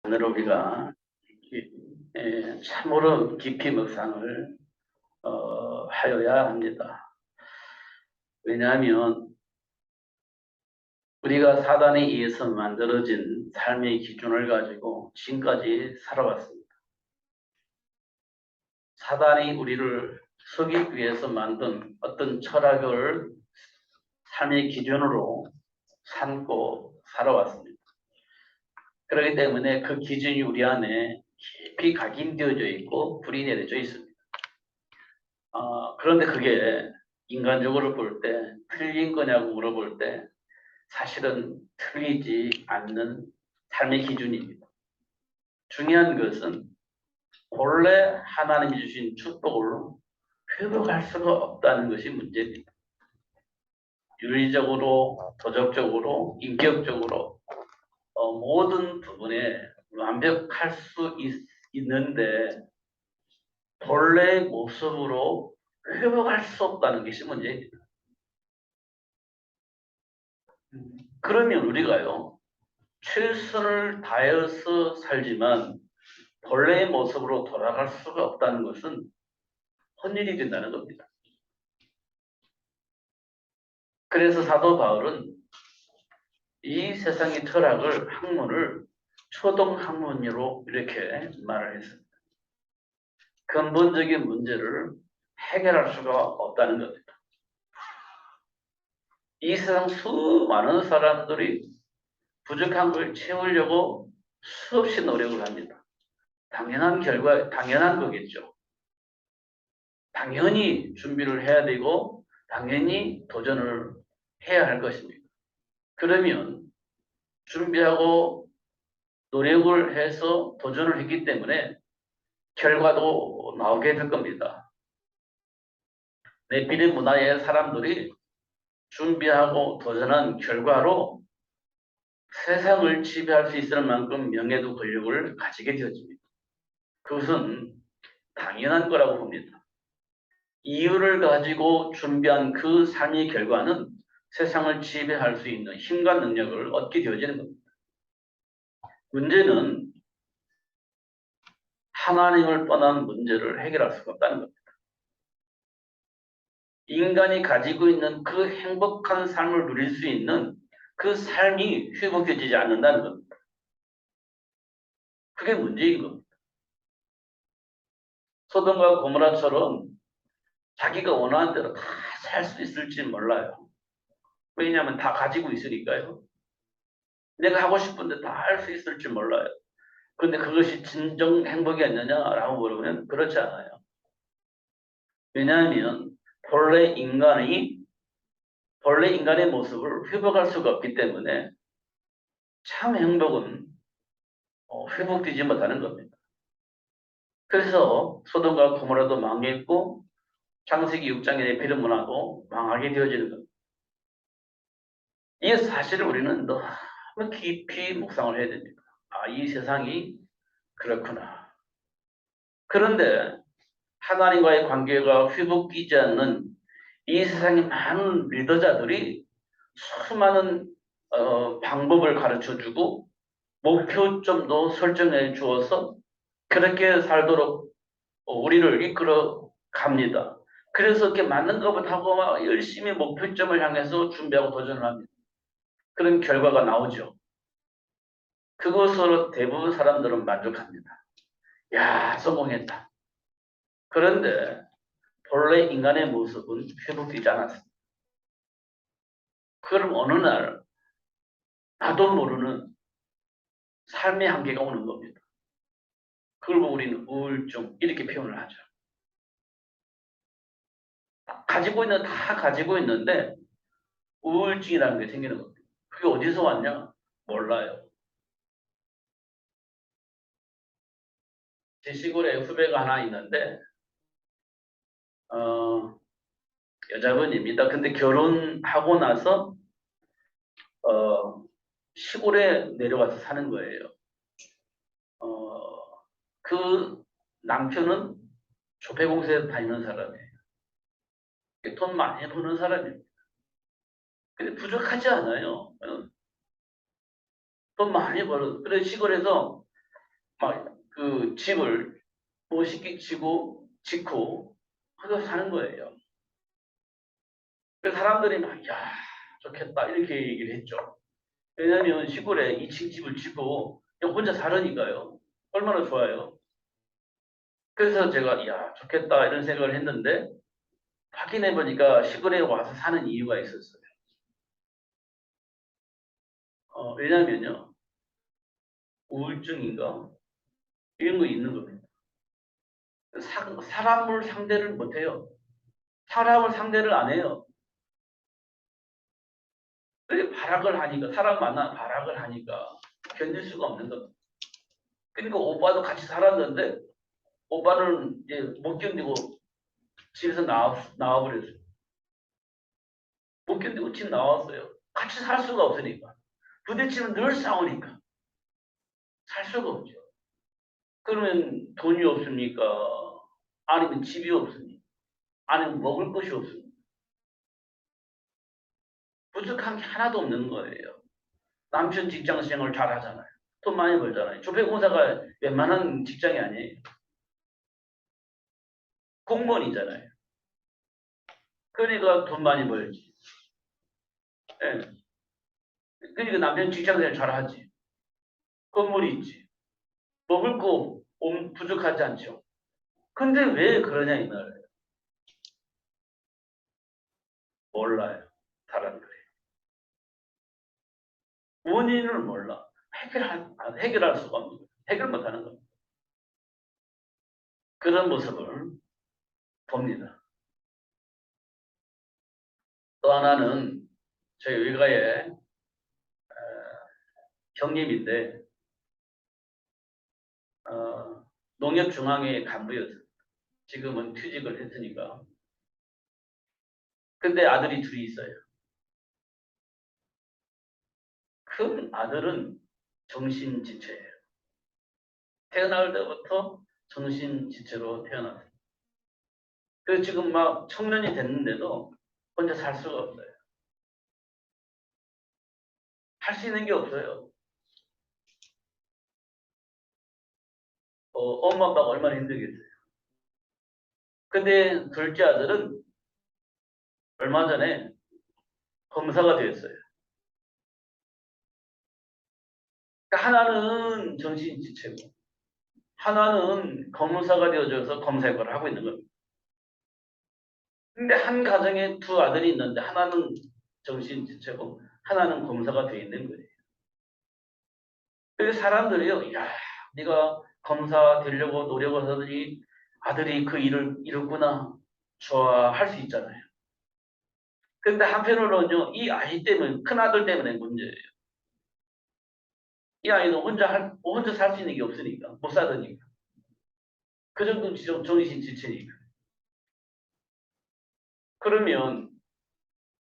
오늘 우리가 참으로 깊이 묵상을 하여야 합니다. 왜냐하면 우리가 사단에 의해서 만들어진 삶의 기준을 가지고 지금까지 살아왔습니다. 사단이 우리를 속이기 위해서 만든 어떤 철학을 삶의 기준으로 삼고 살아왔습니다. 그렇기 때문에 그 기준이 우리 안에 깊이 각인되어져 있고 불이 내려져 있습니다. 그런데 그게 인간적으로 볼 때 틀린 거냐고 물어볼 때 사실은 틀리지 않는 삶의 기준입니다. 중요한 것은 본래 하나님이 주신 축복을 회복할 수가 없다는 것이 문제입니다. 윤리적으로, 도덕적으로, 인격적으로 모든 부분에 완벽할 수 있는데 본래의 모습으로 회복할 수 없다는 것이 문제입니다. 그러면 우리가요, 최선을 다해서 살지만 본래의 모습으로 돌아갈 수가 없다는 것은 헛일이 된다는 겁니다. 그래서 사도 바울은 이 세상의 철학을, 학문을 초등학문으로 이렇게 말을 했습니다. 근본적인 문제를 해결할 수가 없다는 겁니다. 이 세상 수많은 사람들이 부족한 걸 채우려고 수없이 노력을 합니다. 당연한 결과, 당연한 거겠죠. 당연히 준비를 해야 되고 당연히 도전을 해야 할 것입니다. 그러면 준비하고 노력을 해서 도전을 했기 때문에 결과도 나오게 될 겁니다. 네피림 문화의 사람들이 준비하고 도전한 결과로 세상을 지배할 수 있을 만큼 명예도 권력을 가지게 되어집니다. 그것은 당연한 거라고 봅니다. 이유를 가지고 준비한 그 삶의 결과는 세상을 지배할 수 있는 힘과 능력을 얻게 되어지는 겁니다. 문제는 하나님을 떠난 문제를 해결할 수가 없다는 겁니다. 인간이 가지고 있는 그 행복한 삶을 누릴 수 있는 그 삶이 회복되지 않는다는 겁니다. 그게 문제인 겁니다. 소돔과 고모라처럼 자기가 원하는 대로 다 살 수 있을지 몰라요. 왜냐하면 다 가지고 있으니까요. 내가 하고 싶은데 다 할 수 있을지 몰라요. 그런데 그것이 진정 행복이었느냐라고 물으면 그렇지 않아요. 왜냐하면 본래 인간의 모습을 회복할 수가 없기 때문에 참 행복은 회복되지 못하는 겁니다. 그래서 소돔과 고모라도 망했고 창세기 6장의 네피림 문화도 망하게 되어지는 겁니다. 이 사실을 우리는 너무 깊이 묵상을 해야 됩니다. 이 세상이 그렇구나. 그런데 하나님과의 관계가 회복되지 않는 이 세상의 많은 리더자들이 수많은 방법을 가르쳐주고 목표점도 설정해 주어서 그렇게 살도록 우리를 이끌어 갑니다. 그래서 그게 맞는 것부터 막 열심히 목표점을 향해서 준비하고 도전을 합니다. 그런 결과가 나오죠. 그것으로 대부분 사람들은 만족합니다. 야, 성공했다. 그런데 본래 인간의 모습은 회복되지 않았습니다. 그럼 어느 날 나도 모르는 삶의 한계가 오는 겁니다. 그걸 보고 우리는 우울증 이렇게 표현을 하죠. 다 가지고 있는데 우울증이라는 게 생기는 겁니다. 그게 어디서 왔냐? 몰라요. 제 시골에 후배가 하나 있는데 여자분입니다. 근데 결혼하고 나서 시골에 내려와서 사는 거예요. 그 남편은 조폐공사에 다니는 사람이에요. 돈 많이 버는 사람입니다. 근데 부족하지 않아요. 돈 많이 벌어. 그래 시골에서 막 그 집을 멋있게 짓고 그거 사는 거예요. 그 사람들이 막, 야, 좋겠다 이렇게 얘기를 했죠. 왜냐하면 시골에 2층 집을 짓고 그냥 혼자 살으니까요. 얼마나 좋아요. 그래서 제가 야, 좋겠다 이런 생각을 했는데 확인해 보니까 시골에 와서 사는 이유가 있었어요. 왜냐면요, 우울증인가 이런 거 있는 겁니다. 사람을 상대를 못 해요. 사람을 상대를 안 해요. 왜 발악을 하니까 사람 만나 발악을 하니까 견딜 수가 없는 겁니다. 그러니까 오빠도 같이 살았는데 오빠는 이제 못 견디고 집에서 나와버렸어요. 못 견디고 집 나왔어요. 같이 살 수가 없으니까. 부딪히면 늘 싸우니까 살 수가 없죠. 그러면 돈이 없습니까? 아니면 집이 없습니까? 아니면 먹을 것이 없습니까? 부족한 게 하나도 없는 거예요. 남편 직장 생활 잘 하잖아요. 돈 많이 벌잖아요. 조폐공사가 웬만한 직장이 아니에요. 공무원이잖아요. 그러니까 돈 많이 벌지. 예. 그러니까 남편 직장 생활 잘 하지. 건물이 있지. 먹을 거 부족하지 않죠. 근데 왜 그러냐 이 말이에요. 몰라요. 사람들이. 원인을 몰라. 해결할 수가 없는 거예요. 해결 못하는 겁니다. 그런 모습을 봅니다. 또 하나는 저희 의가의 형님인데 농협중앙회 간부였어요. 지금은 퇴직을 했으니까. 근데 아들이 둘이 있어요. 큰 아들은 정신지체예요. 태어날 때부터 정신지체로 태어났어요. 그래서 지금 막 청년이 됐는데도 혼자 살 수가 없어요. 할 수 있는 게 없어요. 엄마 아빠가 얼마나 힘들겠어요. 근데 둘째 아들은 얼마 전에 검사가 되었어요. 그러니까 하나는 정신지체고 하나는 검사가 되어져서 검사 역할을 하고 있는 겁니다. 근데 한 가정에 두 아들이 있는데 하나는 정신지체고 하나는 검사가 되어 있는 거예요. 그래서 사람들이요, 야, 네가 검사 되려고 노력을 하더니 아들이 그 일을 이뤘구나 좋아할 수 있잖아요. 근데 한편으로는요, 이 아이 때문에 큰 아들 때문에 문제예요. 이 아이는 혼자 살 수 있는 게 없으니까 못 살으니까 그 정도 정신지체니까. 그러면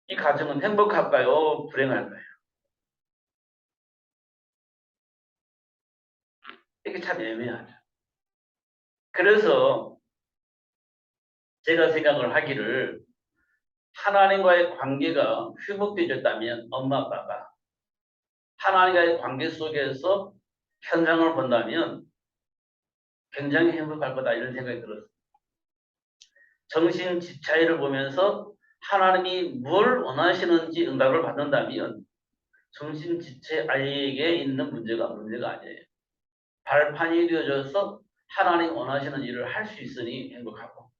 이 가정은 행복할까요? 불행할까요? 이게 참 애매하죠. 그래서 제가 생각을 하기를 하나님과의 관계가 회복되어졌다면 엄마 아빠가 하나님과의 관계 속에서 현장을 본다면 굉장히 행복할 거다 이런 생각이 들었어요. 정신지차이를 보면서 하나님이 뭘 원하시는지 응답을 받는다면 정신지체 아이에게 있는 문제가 아니에요. 발판이 되어져서 하나님 원하시는 일을 할 수 있으니 행복하고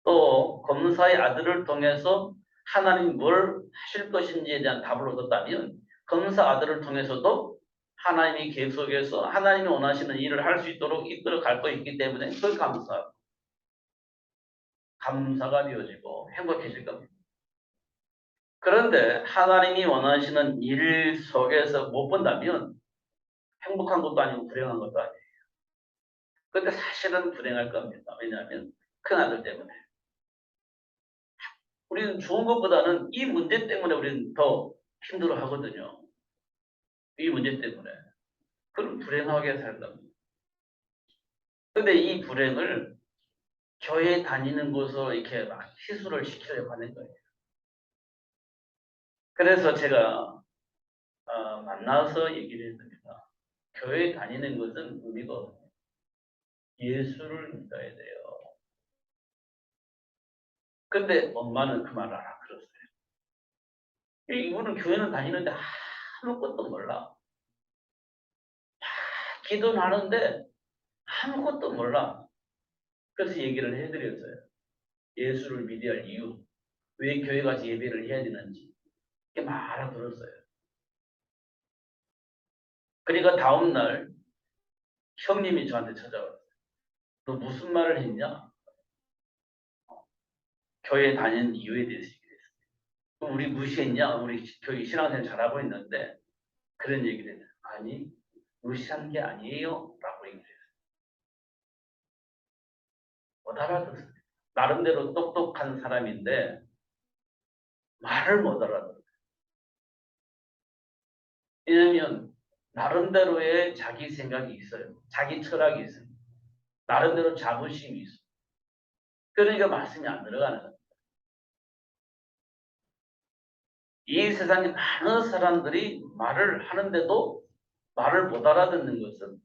또 검사의 아들을 통해서 하나님 뭘 하실 것인지에 대한 답을 얻었다면 검사 아들을 통해서도 하나님이 계속해서 하나님이 원하시는 일을 할 수 있도록 이끌어 갈 거 있기 때문에 그 감사가 되어지고 행복해질 겁니다. 그런데 하나님이 원하시는 일 속에서 못 본다면 행복한 것도 아니고 불행한 것도 아니에요. 근데 사실은 불행할 겁니다. 왜냐하면 큰아들 때문에. 우리는 좋은 것보다는 이 문제 때문에 우리는 더 힘들어 하거든요. 이 문제 때문에. 그럼 불행하게 살답니다. 근데 이 불행을 교회 다니는 곳으로 이렇게 막 희수를 시키려고 하는 거예요. 그래서 제가 만나서 얘기를 했습니다. 교회 다니는 것은 의미가 없어요. 예수를 믿어야 돼요. 근데 엄마는 그 말을 알아들었어요. 이분은 교회는 다니는데 아무것도 몰라. 기도는 하는데 아무것도 몰라. 그래서 얘기를 해드렸어요. 예수를 믿어야 할 이유, 왜 교회 가서 예배를 해야 되는지 이렇게 막 알아들었어요. 그러니까 다음날 형님이 저한테 찾아왔어요. 너 무슨 말을 했냐? 교회 다니는 이유에 대해서 얘기했어요. 우리 무시했냐? 우리 교회 신앙생활 잘하고 있는데 그런 얘기를 했어요. 아니, 무시한 게 아니에요. 라고 얘기를 했어요. 못 알아들었어요. 나름대로 똑똑한 사람인데 말을 못 알아들어요. 왜냐면 나름대로의 자기 생각이 있어요. 자기 철학이 있어요. 나름대로 자부심이 있어요. 그러니까 말씀이 안 들어가는 거예요. 이 세상에 많은 사람들이 말을 하는데도 말을 못 알아듣는 것은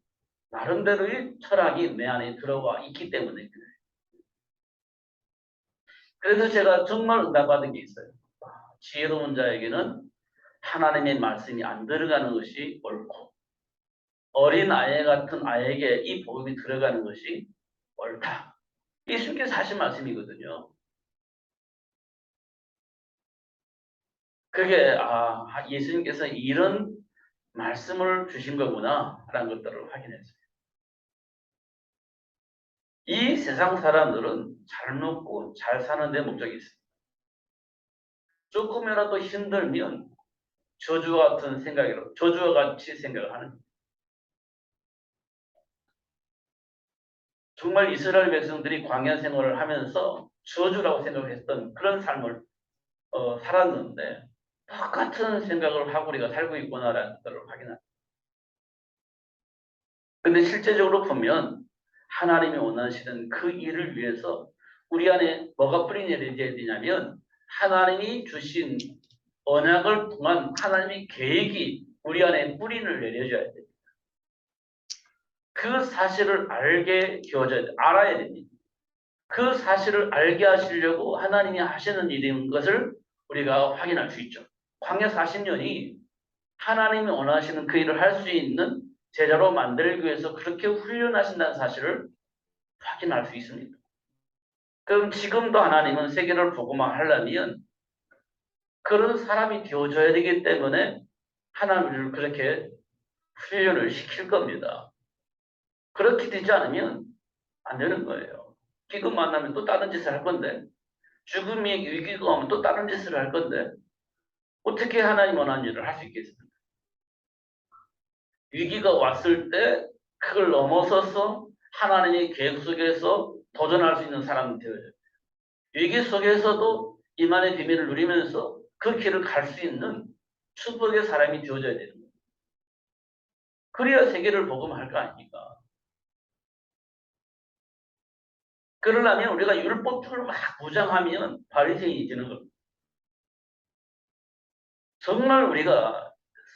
나름대로의 철학이 내 안에 들어와 있기 때문에 그래요. 그래서 제가 정말 응답받은 게 있어요. 지혜로운 자에게는 하나님의 말씀이 안 들어가는 것이 옳고 어린 아이 같은 아이에게 이 복음이 들어가는 것이 옳다. 예수님께서 하신 말씀이거든요. 그게 예수님께서 이런 말씀을 주신 거구나 라는 것들을 확인했어요. 이 세상 사람들은 잘 먹고 잘 사는 데 목적이 있어요. 조금이라도 힘들면 저주와 같은 생각으로 저주와 같이 생각을 하는 거예요. 정말 이스라엘 백성들이 광야 생활을 하면서 저주라고 생각했던 그런 삶을 살았는데 똑같은 생각을 하고 우리가 살고 있구나라는 것을 확인합니다. 근데 실제적으로 보면 하나님이 원하시는 그 일을 위해서 우리 안에 뭐가 뿌리내려져야 되냐면 하나님이 주신 언약을 통한 하나님의 계획이 우리 안에 뿌리를 내려줘야 돼요. 그 사실을 알게 되어져야 돼요. 알아야 됩니다. 그 사실을 알게 하시려고 하나님이 하시는 일인 것을 우리가 확인할 수 있죠. 광야 40년이 하나님이 원하시는 그 일을 할 수 있는 제자로 만들기 위해서 그렇게 훈련하신다는 사실을 확인할 수 있습니다. 그럼 지금도 하나님은 세계를 복음화하려면 그런 사람이 되어줘야 되기 때문에 하나님을 그렇게 훈련을 시킬 겁니다. 그렇게 되지 않으면 안 되는 거예요. 기금 만나면 또 다른 짓을 할 건데 죽음의 위기가 오면 또 다른 짓을 할 건데 어떻게 하나님 원하는 일을 할 수 있겠습니까? 위기가 왔을 때 그걸 넘어서서 하나님의 계획 속에서 도전할 수 있는 사람이 되어져요. 위기 속에서도 이만의 비밀을 누리면서 그 길을 갈 수 있는 축복의 사람이 되어져야 되는 거예요. 그래야 세계를 복음할 거 아닙니까? 그러려면 우리가 율법주를 막 부정하면 바리새인이 되는 겁니다. 정말 우리가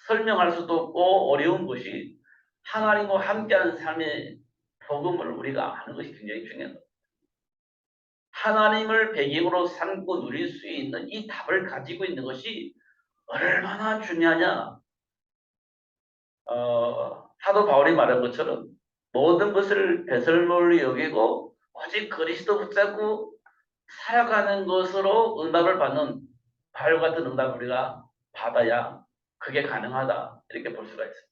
설명할 수도 없고 어려운 것이 하나님과 함께하는 삶의 복음을 우리가 아는 것이 굉장히 중요합니다. 하나님을 배경으로 삼고 누릴 수 있는 이 답을 가지고 있는 것이 얼마나 중요하냐. 사도 바울이 말한 것처럼 모든 것을 배설물로 여기고 오직 그리스도 붙잡고 살아가는 것으로 응답을 받는 바울 같은 응답을 우리가 받아야 그게 가능하다. 이렇게 볼 수가 있어요.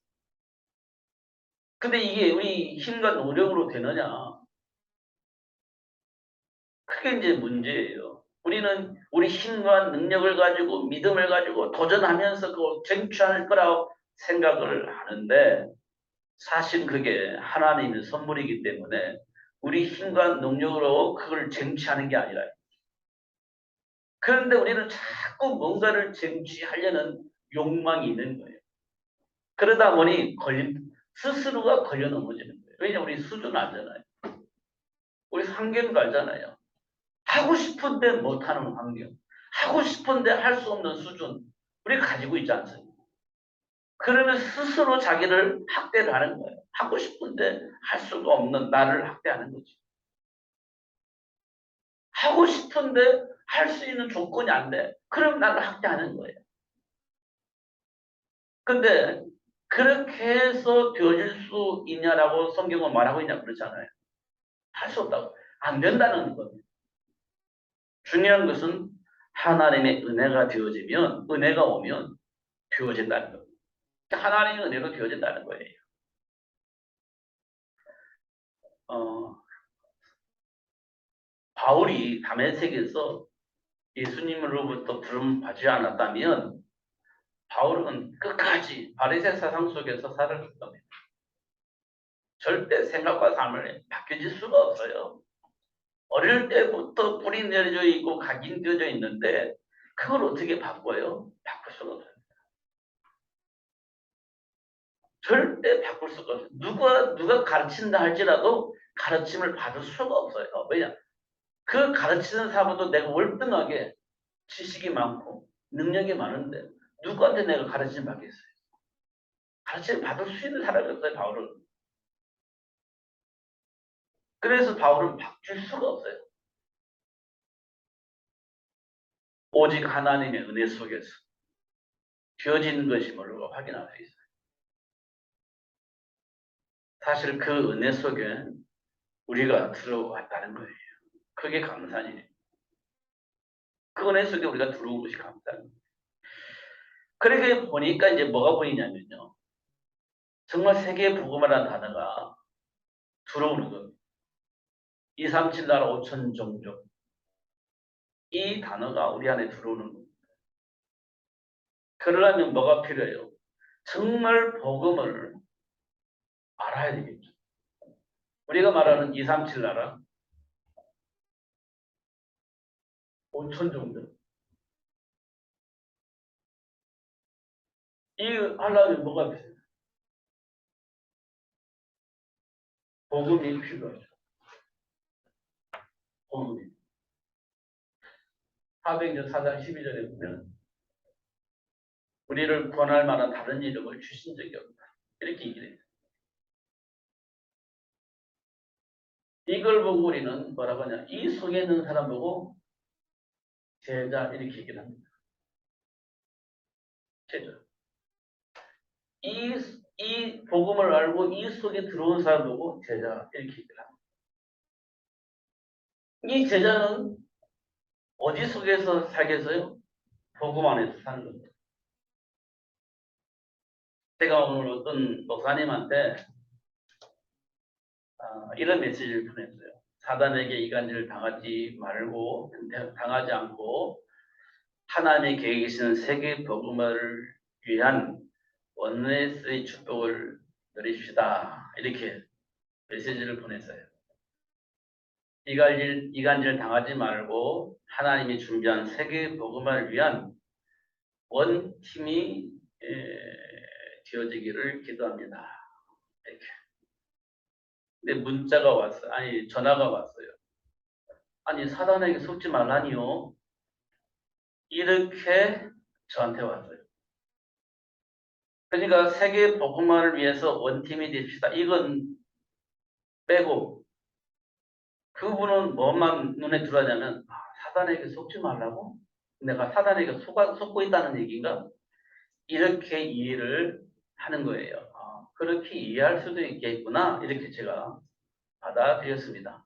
근데 이게 우리 힘과 노력으로 되느냐? 그게 이제 문제예요. 우리는 우리 힘과 능력을 가지고 믿음을 가지고 도전하면서 그걸 쟁취할 거라고 생각을 하는데 사실 그게 하나님의 선물이기 때문에 우리 힘과 능력으로 그걸 쟁취하는 게 아니라 그런데 우리는 자꾸 뭔가를 쟁취하려는 욕망이 있는 거예요. 그러다 보니 스스로가 걸려 넘어지는 거예요. 왜냐하면 우리 수준 알잖아요. 우리 환경도 알잖아요. 하고 싶은데 못하는 환경. 하고 싶은데 할 수 없는 수준. 우리가 가지고 있지 않습니까? 그러면 스스로 자기를 학대를 하는 거예요. 하고 싶은데 할 수가 없는 나를 학대하는 거지. 하고 싶은데 할 수 있는 조건이 안 돼. 그럼 나를 학대하는 거예요. 근데 그렇게 해서 되어질 수 있냐라고 성경은 말하고 있냐 그렇잖아요. 할 수 없다고. 안 된다는 겁니다. 중요한 것은 하나님의 은혜가 되어지면, 은혜가 오면 되어진다는 겁니다. 하나님의 은혜로 되어진다는 거예요. 바울이 다메섹에서 예수님으로부터 부름 받지 않았다면 바울은 끝까지 바리새 사상 속에서 살았을 겁니다. 절대 생각과 삶을 바뀌어질 수가 없어요. 어릴 때부터 뿌리 내려져 있고 각인되어져 있는데 그걸 어떻게 바꿔요? 바꿀 수가 없어요. 절대 바꿀 수가 없어요. 누가 가르친다 할지라도 가르침을 받을 수가 없어요. 왜냐? 그 가르치는 사람도 내가 월등하게 지식이 많고 능력이 많은데 누구한테 내가 가르침 받겠어요? 가르침 받을 수 있는 사람이 없어요, 바울은. 그래서 바울은 바뀔 수가 없어요. 오직 하나님의 은혜 속에서 되어지는 것이 뭘로 확인할 수 있어요. 사실 그 은혜 속에 우리가 들어왔다는 거예요. 그게 감사한 일이에요. 그 은혜 속에 우리가 들어온 것이 감사한 거예요. 그렇게 보니까 이제 뭐가 보이냐면요. 정말 세계 복음이라는 단어가 들어오는 겁니다. 237 나라 5천 종족. 이 단어가 우리 안에 들어오는 겁니다. 그러려면 뭐가 필요해요? 정말 복음을 알아야 되겠죠. 우리가 말하는 237 나라 5천 종족. 이 하려면 뭐가 필요해요? 복음이 필요하죠. 복음이. 사도행전 4장 12절에 보면 우리를 구원할 만한 다른 이름을 주신 적이 없다. 이렇게 얘기를 해요. 이걸 보고 우리는 뭐라고 하냐. 이 속에 있는 사람 보고 제자 이렇게 얘기를 합니다. 제자. 이 복음을 알고 이 속에 들어온 사람 보고 제자 이렇게 얘기를 합니다. 이 제자는 어디 속에서 살겠어요? 복음 안에서 사는 겁니다. 제가 오늘 어떤 목사님한테 이런 메시지를 보냈어요. 사단에게 이간질을 당하지 말고 당하지 않고 하나님의 계획에 계시는 세계 복음을 위한 원네스의 축복을 누립시다. 이렇게 메시지를 보냈어요. 이간질 당하지 말고 하나님이 준비한 세계 복음을 위한 원팀이 되어지기를 기도합니다. 이렇게. 근데 문자가 왔어요. 아니 전화가 왔어요. 아니 사단에게 속지 말라니요. 이렇게 저한테 왔어요. 그러니까 세계 복음화를 위해서 원팀이 됩시다. 이건 빼고 그분은 뭐만 눈에 들어가냐면 사단에게 속지 말라고? 내가 사단에게 속고 있다는 얘기인가? 이렇게 이해를 하는 거예요. 그렇게 이해할 수도 있겠구나. 이렇게 제가 받아들였습니다.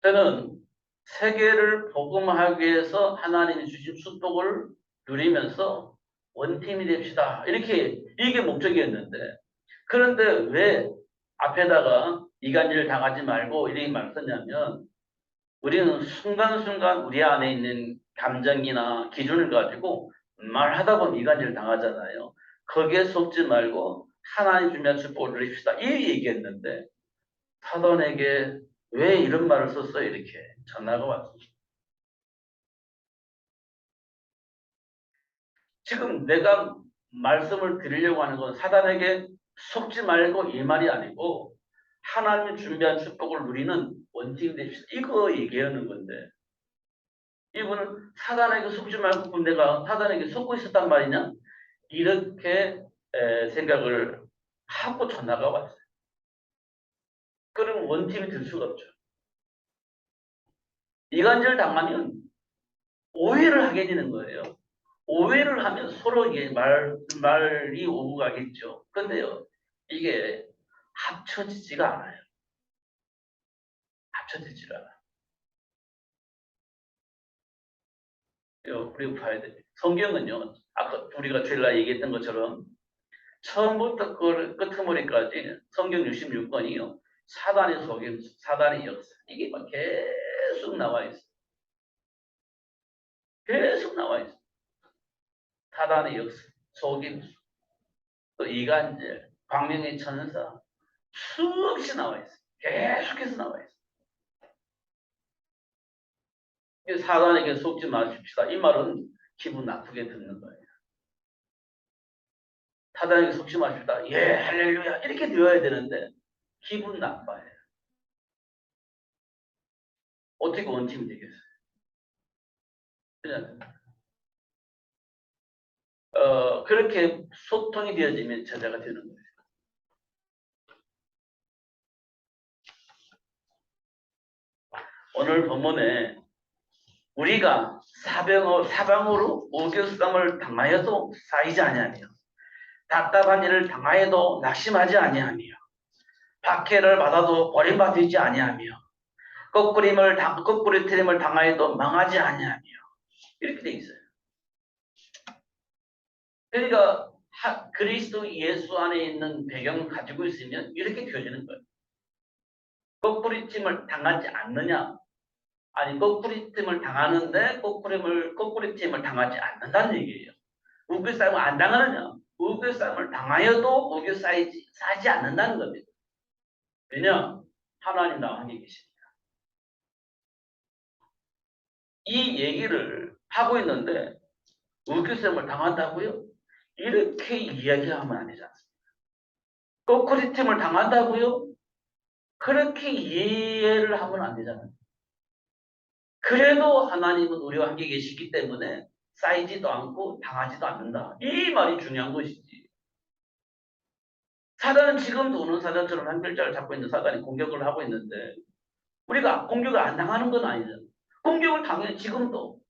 저는 세계를 복음하기 위해서 하나님이 주신 축복을 누리면서 원팀이 됩시다. 이게 목적이었는데 그런데 왜 앞에다가 이간질 당하지 말고 이렇게 말 썼냐면 우리는 순간순간 우리 안에 있는 감정이나 기준을 가지고 말하다 보면 이간질 당하잖아요. 거기에 속지 말고 하나님 주면 축복을 누립시다. 이 얘기했는데 사단에게 왜 이런 말을 썼어요? 이렇게 전화가 왔습니다. 지금 내가 말씀을 드리려고 하는 건 사단에게 속지 말고 이 말이 아니고 하나님이 준비한 축복을 누리는 원팀 됩시다. 이거 얘기하는 건데 이분은 사단에게 속지 말고 내가 사단에게 속고 있었단 말이냐? 이렇게 생각을 하고 전화가 왔어요. 그럼 원팀이 될 수가 없죠. 이간질 당하면 오해를 하게 되는 거예요. 오해를 하면 서로 이게 말이 오고 가겠죠. 그런데요, 이게 합쳐지지가 않아요. 합쳐지지가 않아요. 우리가 봐야 돼. 성경은요, 아까 우리가 주일날 얘기했던 것처럼 처음부터 끝머리까지 성경 66권이요. 사단의 속임, 사단의 역사. 이게 막 계속 나와 있어요. 계속 나와 있어요. 사단의 역사, 속임, 또 이간질, 광명의 천사, 수없이 나와 있어요. 계속해서 나와 있어요. 사단에게 속지 마십시다. 이 말은 기분 나쁘게 듣는 거예요. 사단에게 속지 마십시다. 예, 할렐루야. 이렇게 되어야 되는데 기분 나빠요. 어떻게 원팀이 되겠어요? 그냥 그렇게 소통이 되어지면 제자가 되는 거예요. 오늘 본문에 우리가 사방으로 우겨쌈을 당하여도 쌓이지 아니하며 답답한 일을 당하여도 낙심하지 아니하며 박해를 받아도 버림받지 아니하며 거꾸리트림을 당하여도 망하지 아니하며 이렇게 돼 있어요. 그러니까 그리스도 예수 안에 있는 배경을 가지고 있으면 이렇게 되어지는 거예요. 거꾸리팀을 당하지 않느냐? 아니 거꾸리팀을 당하는데 거꾸리팀을 당하지 않는다는 얘기예요. 우겨싸움을 안 당하느냐? 우겨싸움을 당하여도 우겨싸지 않는다는 겁니다. 왜냐? 하나님 나와 함께 계십니다. 이 얘기를 하고 있는데 우겨싸움을 당한다고요? 이렇게 이야기하면 안 되지 않습니까? 거꾸리팀을 당한다고요? 그렇게 이해를 하면 안 되잖아요. 그래도 하나님은 우리와 함께 계시기 때문에 쌓이지도 않고 당하지도 않는다. 이 말이 중요한 것이지. 사단은 지금도 오는 사단처럼 한 글자를 잡고 있는 사단이 공격을 하고 있는데 우리가 공격을 안 당하는 건 아니잖아. 공격을 당해 지금도.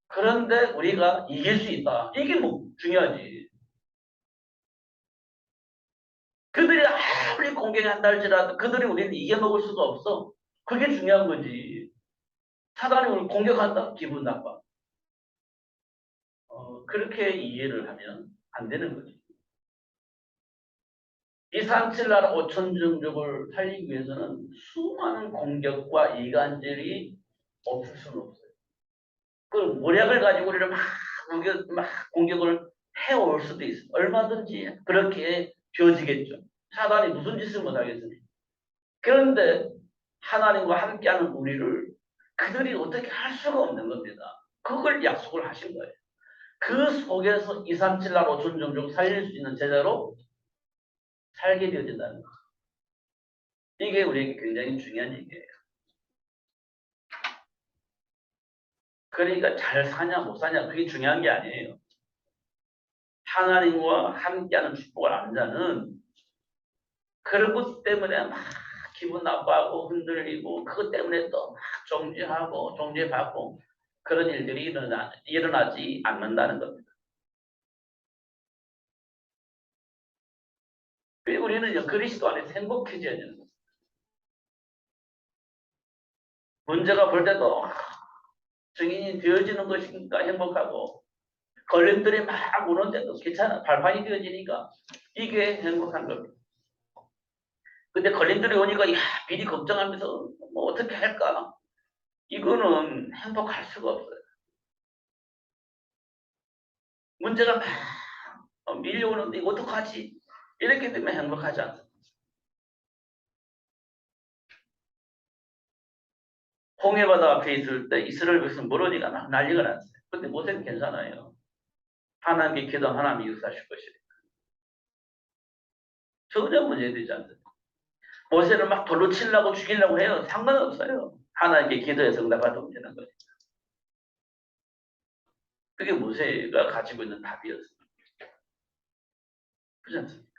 그런데 우리가 이길 수 있다. 이게 뭐 중요하지. 그들이 아무리 공격한다 할지라도 그들이 우리를 이겨먹을 수가 없어. 그게 중요한 거지. 사단이 우리를 공격한다? 기분 나빠. 그렇게 이해를 하면 안 되는 거지. 237나라 5천정족을 살리기 위해서는 수많은 공격과 이간질이 없을 수는 없어요. 그 모략을 가지고 우리를 막 공격을 해올 수도 있어요. 얼마든지 그렇게 되어지겠죠. 사단이 무슨 짓을 못하겠으니. 그런데 하나님과 함께하는 우리를 그들이 어떻게 할 수가 없는 겁니다. 그걸 약속을 하신 거예요. 그 속에서 237나라 5천정족 살릴 수 있는 제자로 살게 되어진다는 거. 이게 우리에게 굉장히 중요한 얘기예요. 그러니까 잘 사냐 못 사냐 그게 중요한 게 아니에요. 하나님과 함께하는 축복을 아는 자는 그런 것 때문에 막 기분 나빠하고 흔들리고 그것 때문에 또 막 정죄받고 그런 일들이 일어나지 않는다는 겁니다. 그리고 우리는 그리스도 안에서 행복해져야 되는 겁니다. 문제가 볼 때도 증인이 되어지는 것이니까 행복하고 걸림들이 막 오는데도 괜찮아. 발판이 되어지니까 이게 행복한 겁니다. 근데 걸림들이 오니까 야 미리 걱정하면서 뭐 어떻게 할까? 이거는 행복할 수가 없어요. 문제가 막 밀려오는데 어떡하지? 이렇게 되면 행복하지 않습니다. 홍해바다 앞에 있을 때 이스라엘 백성 모로니가 막 난리가 났어요. 근데 모세는 괜찮아요. 하나님께 기도하면 하나님이 역사하실 것이니까. 전혀 문제되지 않습니다. 모세를 막 돌로 치려고 죽이려고 해요. 상관없어요. 하나님께 기도해서 응답받으면 되는 거예요. 그게 모세가 가지고 있는 답이었어요. 그렇지 않습니까?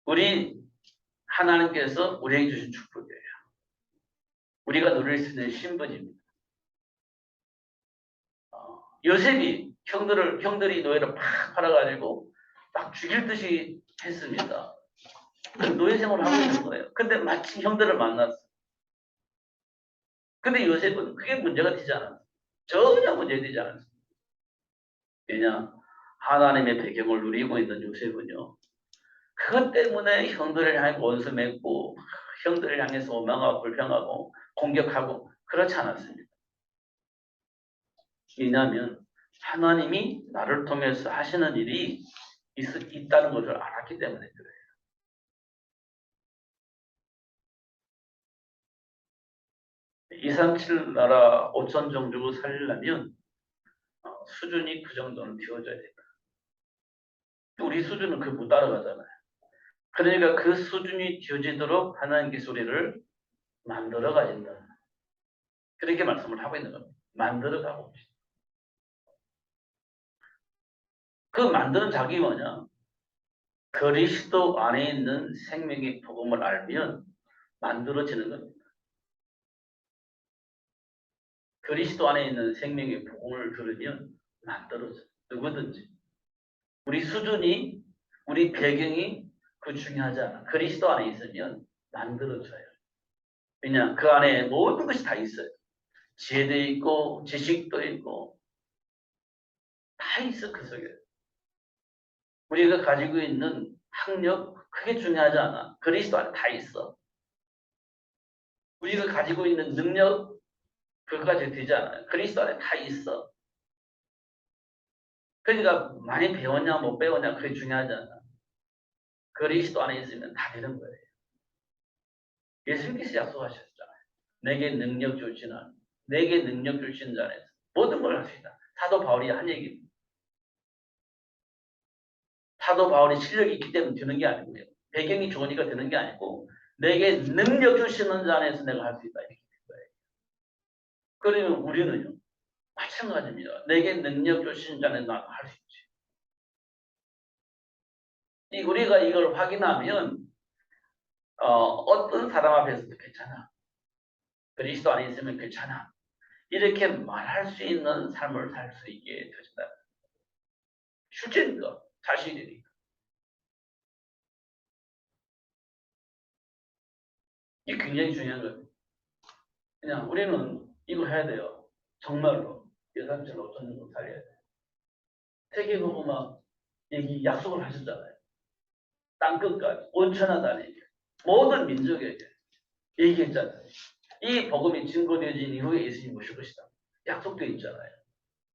우리 하나님께서 우리에게 주신 축복이에요. 우리가 누릴 수 있는 신분입니다. 요셉이 형들이 노예를 팍 팔아가지고 막 죽일 듯이 했습니다. 노예 생활을 하고 있는 거예요. 근데 마침 형들을 만났어. 근데 요셉은 그게 문제가 되지 않았어. 전혀 문제되지 않았어. 왜냐? 하나님의 배경을 누리고 있는 요셉은요. 그것 때문에 형들을 향해 원수 맺고 형들을 향해서 원망하고 불평하고 공격하고 그렇지 않았습니다. 왜냐하면 하나님이 나를 통해서 하시는 일이 있다는 것을 알았기 때문에 그래요. 237 나라 5천 종주국 살리려면 수준이 그 정도는 비워져야 됩니다. 우리 수준은 그 못 따라가잖아요. 그러니까 그 수준이 뒤어지도록 하나님께서 우리를 만들어 가진다. 그렇게 말씀을 하고 있는 겁니다. 만들어 가고 계시다. 그 만드는 작이 뭐냐? 그리스도 안에 있는 생명의 복음을 알면 만들어지는 겁니다. 그리스도 안에 있는 생명의 복음을 들으면 만들어져. 누구든지. 우리 수준이, 우리 배경이 그 중요하지 않아. 그리스도 안에 있으면 만들어져요. 왜냐? 그 안에 모든 것이 다 있어요. 지혜도 있고, 지식도 있고, 다 있어, 그 속에. 우리가 가지고 있는 학력, 그게 중요하지 않아. 그리스도 안에 다 있어. 우리가 가지고 있는 능력, 그것까지 되지 않아요. 그리스도 안에 다 있어. 그러니까 많이 배웠냐, 못 배웠냐, 그게 중요하지 않아. 그리스도 안에 있으면 다 되는 거예요. 예수님께서 약속하셨잖아요. 내게 능력 주시는, 내게 능력 주시는 자 안에서 모든 걸 할 수 있다. 사도 바울이 한 얘기입니다. 사도 바울이 실력이 있기 때문에 되는 게 아니고요. 배경이 좋으니까 되는 게 아니고 내게 능력 주시는 자 안에서 내가 할 수 있다. 이렇게 된 거예요. 그러면 우리는요. 마찬가지입니다. 내게 능력 주시는 자 안에서 나도 할 수 있지. 우리가 이걸 확인하면 어떤 사람 앞에서도 괜찮아. 그리스도 안에 있으면 괜찮아. 이렇게 말할 수 있는 삶을 살 수 있게 되신다. 실제니까, 사실이니까. 이게 굉장히 중요한 거예요. 그냥 우리는 이거 해야 돼요. 정말로. 예산처럼 어떤 정도 살려야 돼요. 세계보고막 얘기 약속을 하셨잖아요. 땅끝까지 온천하다는 얘기. 모든 민족에게 얘기했잖아요. 이 복음이 증거되어진 이후에 예수님이 오실 것이다. 약속되어 있잖아요.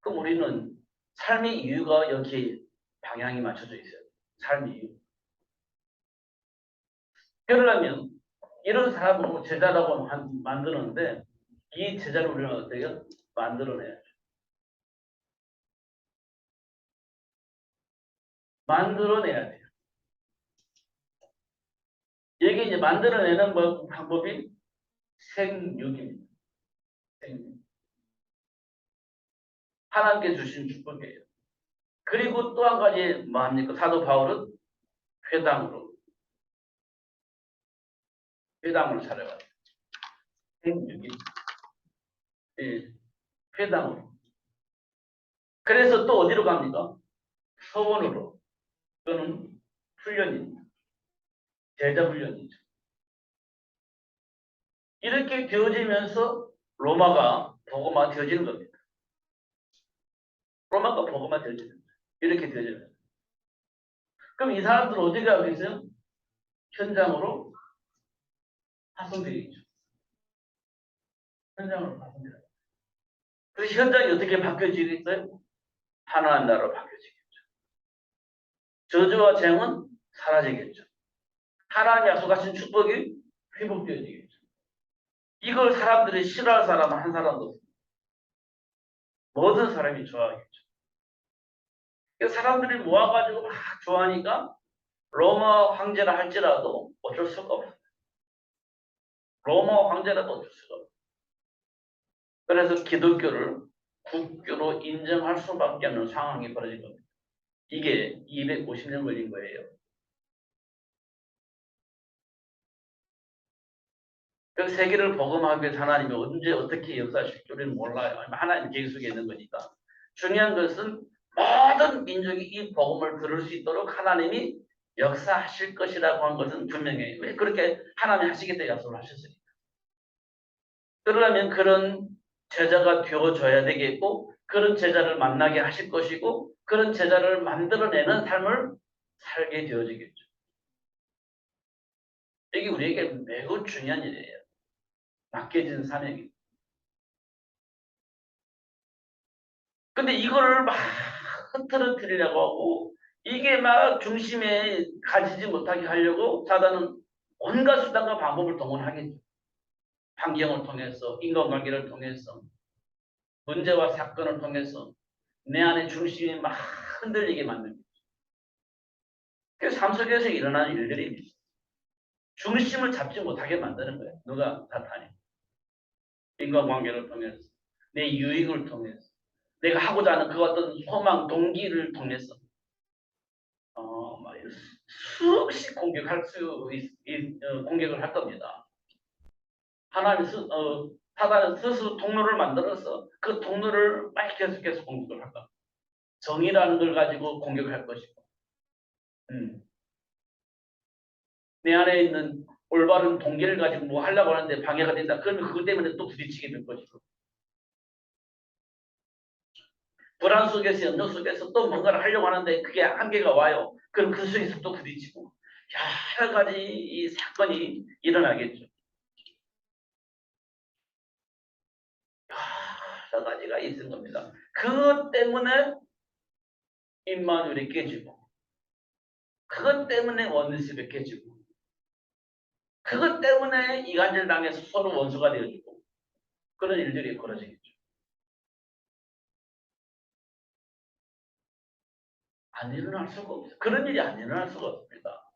그럼 우리는 삶의 이유가 여기에 방향이 맞춰져 있어요. 삶의 이유. 그러려면 이런 사람을 제자라고 만드는데 이 제자를 우리는 어때요? 만들어내야죠. 만들어내야 돼요. 이게 이제 만들어내는 방법이 생육입니다. 생육. 하나님께 주신 축복이에요. 그리고 또 한 가지 뭐 합니까? 사도 바울은 회당으로 찾아가요. 생육이. 예, 회당으로. 그래서 또 어디로 갑니까? 서원으로. 또는 훈련입니다. 제자 훈련이죠. 이렇게 되어지면서 로마가 복음화 되어지는 겁니다. 로마가 복음화 되어지는 거예요. 이렇게 되어지는. 그럼 이 사람들은 어디 가겠어요? 현장으로 파송되겠죠. 현장으로 파송돼요. 그래서 현장이 어떻게 바뀌어지겠어요? 하나님 나라로 바뀌어지겠죠. 저주와 재앙은 사라지겠죠. 하나님 약속하신 축복이 회복되어지겠죠. 이걸 사람들이 싫어할 사람은 한 사람도 없습니다. 모든 사람이 좋아하겠죠. 사람들이 모아가지고 막 좋아하니까 로마 황제라 할지라도 어쩔 수가 없어요. 로마 황제라도 어쩔 수가 없어요. 그래서 기독교를 국교로 인정할 수밖에 없는 상황이 벌어진 겁니다. 이게 250년 걸린 거예요. 그 세계를 복음하기 위해서 하나님이 언제 어떻게 역사하실 줄은 몰라요. 하나님 계획 속에 있는 거니까. 중요한 것은 모든 민족이 이 복음을 들을 수 있도록 하나님이 역사하실 것이라고 한 것은 분명해요. 왜 그렇게 하나님이 하시겠다 약속을 하셨으니까. 그러려면 그런 제자가 되어줘야 되겠고 그런 제자를 만나게 하실 것이고 그런 제자를 만들어내는 삶을 살게 되어지겠죠. 이게 우리에게 매우 중요한 일이에요. 맡겨진 사명입니다. 근데 이거를 막 흐트러뜨리려고 하고 이게 막 중심에 가지지 못하게 하려고 사단은 온갖 수단과 방법을 동원하겠죠. 환경을 통해서 인간관계를 통해서 문제와 사건을 통해서 내 안에 중심이 막 흔들리게 만듭니다. 그래서 삶 속에서 일어나는 일들입니다. 중심을 잡지 못하게 만드는 거예요. 누가? 사탄이. 인간관계를 통해서 내 유익을 통해서 내가 하고자 하는 그 어떤 소망, 동기를 통해서 막 수없이 공격을 할 겁니다. 하나님 사단은 스스로 통로를 만들어서 그 통로를 막 계속해서 공격을 할 겁니다. 정의라는 걸 가지고 공격할 것이고, 내 안에 있는 올바른 동기를 가지고 뭐 하려고 하는데 방해가 된다. 그러면 그것 때문에 또 부딪히게 될 것이고, 불안 속에서 염려 속에서 또 뭔가를 하려고 하는데 그게 한계가 와요. 그럼 그 속에서 또 부딪히고 여러 가지 이 사건이 일어나겠죠. 여러 가지가 있을 겁니다. 그것 때문에 임마누엘이 깨지고 그것 때문에 원리스가 깨지고 그것 때문에 이간질 당해서 서로 원수가 되어지고 그런 일들이 벌어지겠죠. 안 일어날 수가 없어요. 그런 일이 안 일어날 수가 없습니다.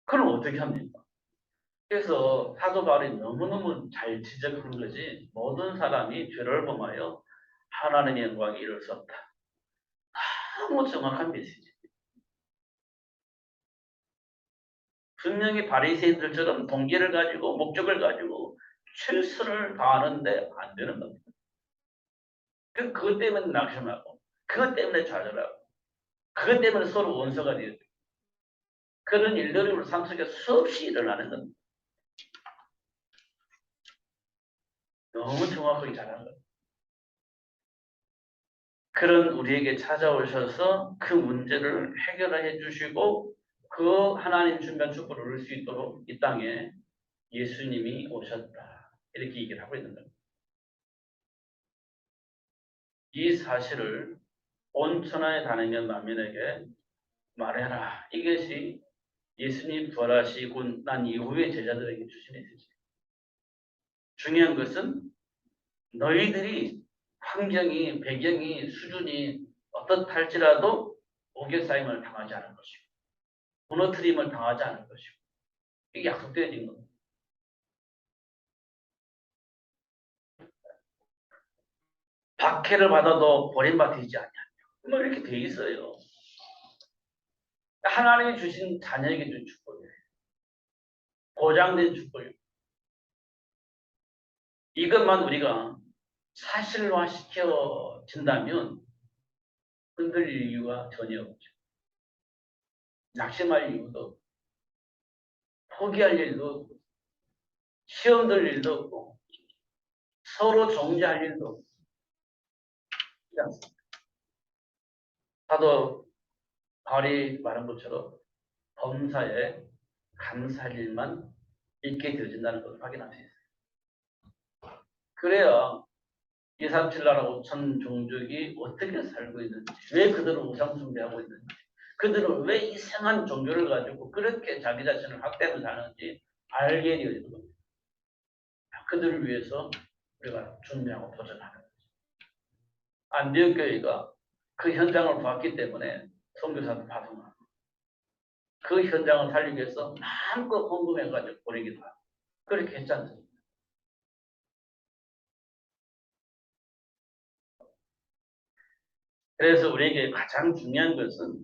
그럼 어떻게 합니까? 그래서 사도 바울이 너무너무 잘 지적한 것이 모든 사람이 죄를 범하여 하나님의 영광에 이를 수 없다. 너무 정확한 메시지. 분명히 바리새인들처럼 동기를 가지고 목적을 가지고 최선을 다하는데 안 되는 겁니다. 그것 때문에 낙심하고 그것 때문에 좌절하고 그것 때문에 서로 원수가 되어요. 그런 일들이 우리 삶 속에 수없이 일어나는 겁니다. 너무 정확하게 잘한 거예요. 그런 우리에게 찾아오셔서 그 문제를 해결해 주시고 그 하나님 준비한 축복을 얻을 수 있도록 이 땅에 예수님이 오셨다. 이렇게 얘기를 하고 있는 겁니다. 이 사실을 온 천하에 다니는 만민에게 말해라. 이것이 예수님 부활하시고 난 이후에 제자들에게 주신 메시지. 중요한 것은 너희들이 환경이, 배경이, 수준이 어떻할지라도 오개싸임을 당하지 않을 것이고 무너뜨림을 당하지 않을 것이고 이게 약속되어진 겁니다. 박해를 받아도 버림받히지 않냐. 뭐 이렇게 돼 있어요. 하나님이 주신 자녀에게 준 축복이에요. 보장된 축복이에요. 이것만 우리가 사실화시켜진다면 흔들릴 이유가 전혀 없죠. 낙심할 이유도 없고 포기할 일도 없고 시험 들 일도 없고 서로 정죄할 일도 없고 사도 바울이 말한 것처럼 범사에 감사할 일만 있게 되어진다는 것을 확인할 수 있어요. 그래야 237 나라 5천 종족이 어떻게 살고 있는지, 왜 그들은 우상 숭배하고 있는지, 그들은 왜 이상한 종교를 가지고 그렇게 자기 자신을 학대하며 사는지 알게 되어지는 겁니다. 그들을 위해서 우리가 준비하고 도전하는 거죠. 안디옥 교회가 그 현장을 봤기 때문에 선교사도 파송하고 그 현장을 살리기 위해서 마음껏 헌금해가지고 보내기도 하고 그렇게 했지 않습니까? 그래서 우리에게 가장 중요한 것은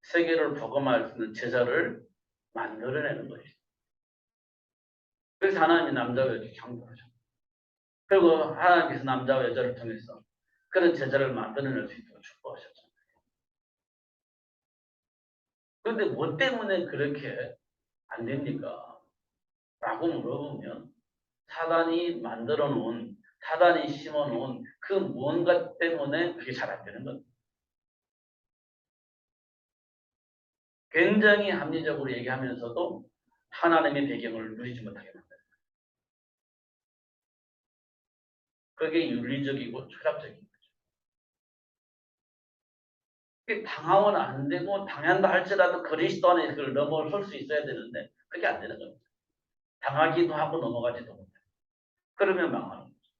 세계를 복음할 수 있는 제자를 만들어내는 것이죠. 그래서 하나님이 남자와 여자를 창조하셨고, 그리고 하나님께서 남자와 여자를 통해서 그런 제자를 만들어낼 수 있도록 축복하셨잖아요. 그런데 뭐 때문에 그렇게 안 됩니까? 라고 물어보면 사단이 만들어 놓은, 사단이 심어 놓은 그 무언가 때문에 그게 잘 안 되는 겁니다. 굉장히 합리적으로 얘기하면서도 하나님의 배경을 누리지 못하게 만든다. 그게 윤리적이고 철학적인 거죠. 그게 당하면 안 되고 당한다 할지라도 그리스도 안에 그걸 넘어설 수 있어야 되는데 그게 안 되는 겁니다. 당하기도 하고 넘어가지도 못해요. 그러면 망하는 거죠.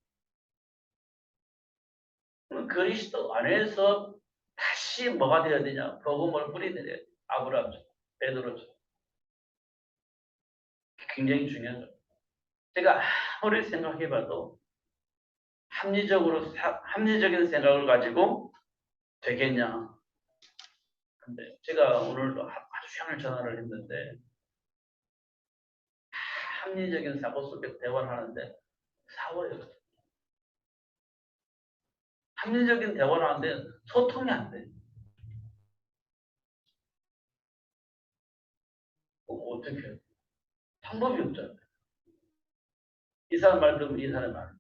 그럼 그리스도 안에서 다시 뭐가 되어야 되냐? 복음을 뿌리내려야 돼요. 아브라함처럼, 베드로처럼. 굉장히 중요한 거예요. 제가 아무리 생각해봐도 합리적인 생각을 가지고 되겠냐? 근데 제가 오늘도 아주 시간을 전화를 했는데 합리적인 사고 속에서 대화를 하는데 싸워요. 합리적인 대화를 하는데 소통이 안 돼. 어떻게 해요? 방법이 없잖아요. 이 사람 말 들으면 이 사람 말,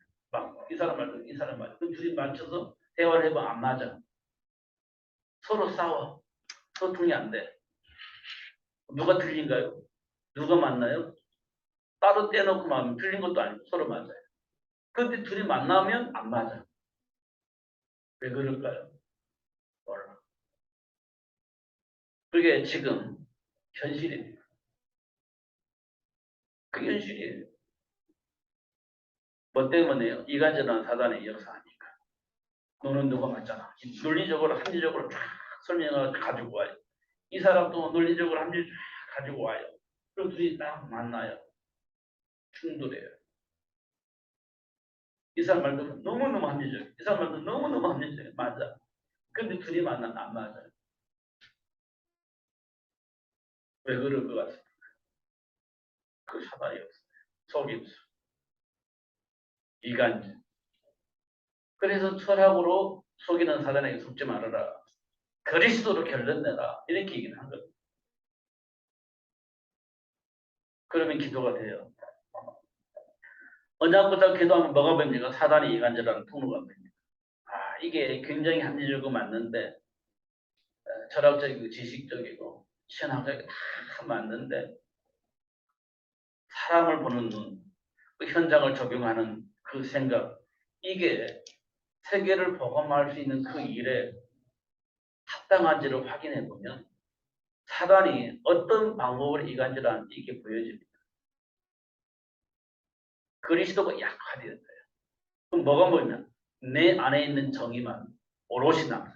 이 사람 말 들으면 이 사람 말. 그 둘이 맞춰서 대화를 해보면 안 맞아. 서로 싸워. 소통이 안 돼. 누가 틀린가요? 누가 맞나요? 따로 떼놓고 말하면 틀린 것도 아니고 서로 맞아요. 근데 둘이 만나면 안 맞아. 왜 그럴까요? 몰라. 그게 지금 현실입니다. 그 현실이에요. 뭐 때문에요? 이간질한 사단의 역사 아니까. 너는 누가 맞잖아. 논리적으로 합리적으로 쫙 설명을 가지고 와요. 이 사람도 논리적으로 합리적으로 쫙 가지고 와요. 그럼 둘이 딱 만나요. 충돌해요. 이 사람 말도 너무너무 합리적. 이 사람 말도 너무너무 합리적. 맞아. 근데 둘이 만나면 안 맞아요. 왜 그럴 것 같습니까? 그 사단이 없어요. 속임수. 이간질. 그래서 철학으로 속이는 사단에게 속지 말아라. 그리스도로 결론 내라. 이렇게 얘기는 한 거예요. 그러면 기도가 돼요. 언약보다 기도하면 뭐가 됩니까? 사단이 이간질하는 통로가 됩니다. 이게 굉장히 합리적이고 맞는데 철학적이고 지식적이고 신학적이고 다 맞는데 사람을 보는 눈, 그 현장을 적용하는 그 생각, 이게 세계를 복음할 수 있는 그 일에 합당한지를 확인해 보면 사단이 어떤 방법으로 이간질하는지 이게 보여집니다. 그리스도가 약화되었어요. 그럼 뭐가 보이면 내 안에 있는 정의만 오롯이 남아요.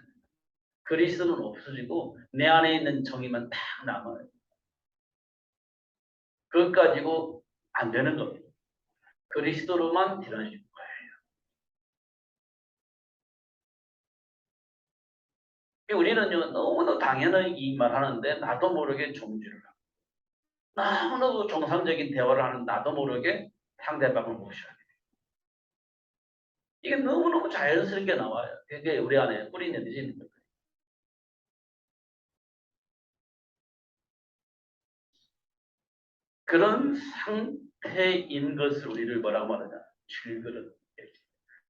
그리스도는 없어지고 내 안에 있는 정의만 딱 남아요. 그것 가지고 안 되는 겁니다. 그리스도로만 드러내는 거예요. 우리는요 너무나 당연하게 이 말하는데 나도 모르게 정죄를 하고 너무나도 정상적인 대화를 하는 나도 모르게 상대방을 무시하게 돼요. 이게 너무너무 자연스럽게 나와요. 그게 우리 안에 뿌리 내리지는 거예요. 그런 상태인 것을 우리를 뭐라고 말하냐? 질그릇.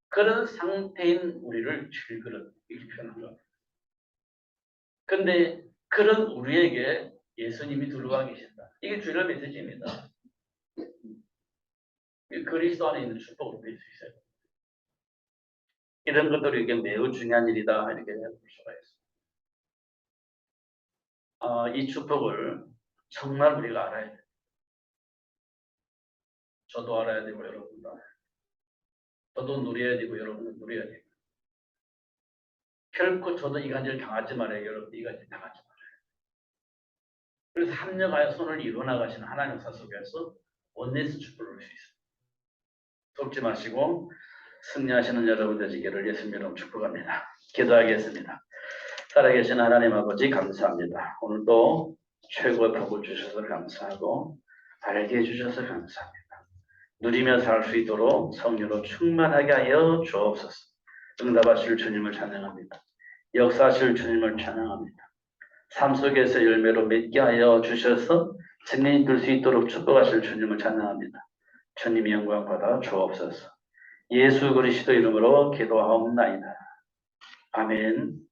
그런 상태인 우리를 질그릇 이렇게 표현한 거예요. 근데 그런 우리에게 예수님이 들어와 계신다. 이게 주일의 메시지입니다. 그리스도 안에 있는 축복을 누릴 수 있어요. 이런 것들이 이게 매우 중요한 일이다 이렇게 볼 수가 있어요. 이 축복을 정말 우리가 알아야 돼요. 저도 알아야 되고 여러분도 알아야 돼요. 저도 누려야 되고 여러분도 누려야 돼요. 결코 저도 이간질 당하지 말아요. 여러분도 이간질 당하지 말아요. 그래서 합력하여 손을 이루어나가시는 하나님 역사 속에서 원내에서 축복을 줄 수 있어요. 속지 마시고 승리하시는 여러분 되시기를 예수님 이름으로 축복합니다. 기도하겠습니다. 살아계신 하나님 아버지 감사합니다. 오늘도 최고의 복을 주셔서 감사하고 알게 해주셔서 감사합니다. 누리며 살 수 있도록 성령으로 충만하게 하여 주옵소서. 응답하실 주님을 찬양합니다. 역사하실 주님을 찬양합니다. 삶 속에서 열매로 맺게 하여 주셔서 증인이 될 수 있도록 축복하실 주님을 찬양합니다. 주님이 영광 받아 주옵소서. 예수 그리스도 이름으로 기도하옵나이다. 아멘.